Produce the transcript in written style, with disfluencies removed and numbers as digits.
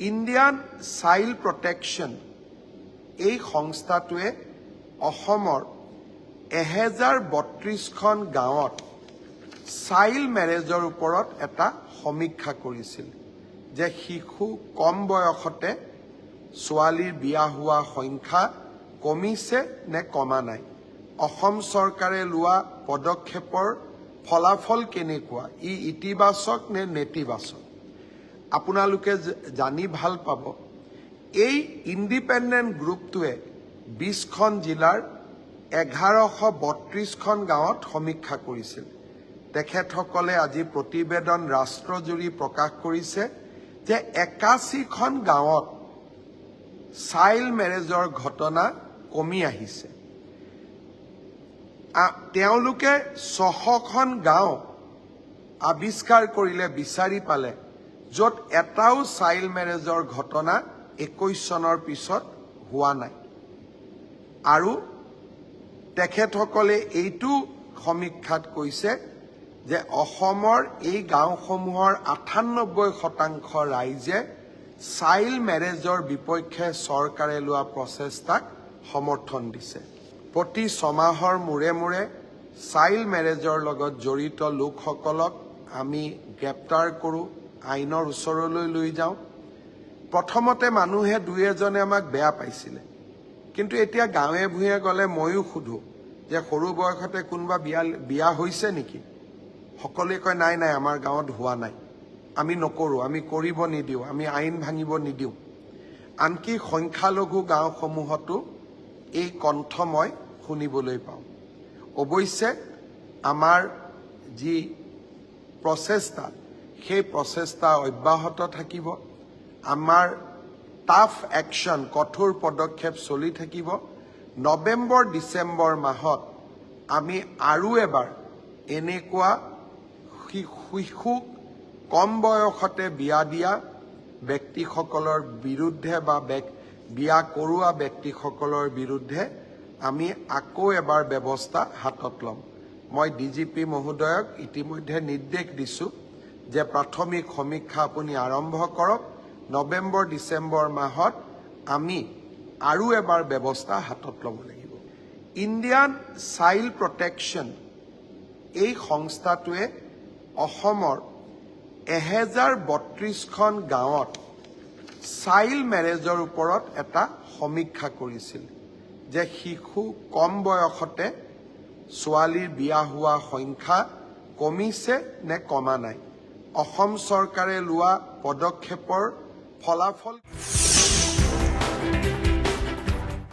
Indian child protection এই সংস্থাটোৱে অসমৰ 1032খন গাঁৱত চাইল্ড মেৰেজৰ ওপৰত এটা সমীক্ষা কৰিছিল যে শিশু কম বয়সতে ছোৱালীৰ বিয়া হোৱা সংখ্যা কমিছে নে কমা নাই অসম চৰকাৰে লোৱা পদক্ষেপৰ ফলাফল কেনেকুৱা ই ইতিবাচক নে নেতিবাচক আপোনালোকে জানি ভাল পাব এই ইণ্ডিপেণ্ডেণ্ট গ্ৰুপটোৱে 20খন জিলাৰ 1132খন গাঁৱত সমীক্ষা কৰিছিল তেখেতসকলে আজি প্ৰতিবেদন ৰাষ্ট্ৰজুৰি প্ৰকাশ কৰিছে যে 81খন গাঁৱত চাইল্ড মেৰেজৰ ঘটনা কমি আহিছে তেওঁলোকে 600খন গাঁও আৱিষ্কাৰ কৰিলে বিচাৰি পালে য'ত এটাও চাইল্ড মেৰেজৰ ঘটনা 21 চনৰ পিছত হোৱা নাই আৰু তেখেতসকলে এইটো সমীক্ষাত কৈছে যে অসমৰ এই গাঁওসমূহৰ 98% ৰাইজে চাইল্ড মেৰেজৰ বিপক্ষে চৰকাৰে লোৱা প্ৰচেষ্টাক সমৰ্থন দিছে প্ৰতি 6 মাহৰ মূৰে মূৰে চাইল্ড মেৰেজৰ লগত জড়িত লোকসকলক আমি গ্ৰেপ্তাৰ কৰোঁ আইনৰ ওচৰলৈ লৈ যাওঁ প্ৰথমতে মানুহে দুই এজনে আমাক বেয়া পাইছিলে কিন্তু এতিয়া গাঁৱে ভূঞে গ'লে ময়ো সুধো যে সৰু বয়সতে কোনোবা বিয়া হৈছে নেকি সকলোৱে কয় নাই নাই আমাৰ গাঁৱত হোৱা নাই আমি নকৰোঁ আমি কৰিব নিদিওঁ আমি আইন ভাঙিব নিদিওঁ আনকি সংখ্যালঘু গাঁওসমূহতো এই কণ্ঠ মই শুনিবলৈ পাওঁ অৱশ্যে আমাৰ যি প্ৰচেষ্টা সেই প্ৰচেষ্টা অব্যাহত থাকিব আমাৰ টাফ একশ্যন কঠোৰ পদক্ষেপ চলি থাকিব নৱেম্বৰ ডিচেম্বৰ মাহত আমি আৰু এবাৰ এনেকুৱা শিশু কম বয়সতে বিয়া দিয়া ব্যক্তিসকলৰ বিৰুদ্ধে বা বিয়া কৰোৱা ব্যক্তিসকলৰ বিৰুদ্ধে আমি আকৌ এবাৰ ব্যৱস্থা হাতত ল'ম মই ডিজিপি মহোদয়ক ইতিমধ্যে নিৰ্দেশ দিছোঁ যে প্ৰাথমিক সমীক্ষা আপুনি আৰম্ভ কৰক নৱেম্বৰ ডিচেম্বৰ মাহত আমি আৰু এবাৰ ব্যৱস্থা হাতত ল'ব লাগিব ইণ্ডিয়ান চাইল্ড প্ৰটেকশ্যন এই সংস্থাটোৱে অসমৰ 1032খন গাঁৱত চাইল্ড মেৰেজৰ ওপৰত এটা সমীক্ষা কৰিছিল যে শিশু কম বয়সতে ছোৱালীৰ বিয়া হোৱা সংখ্যা কমিছে নে কমা নাই অসম চৰকাৰে লোৱা পদক্ষেপৰ ফলাফল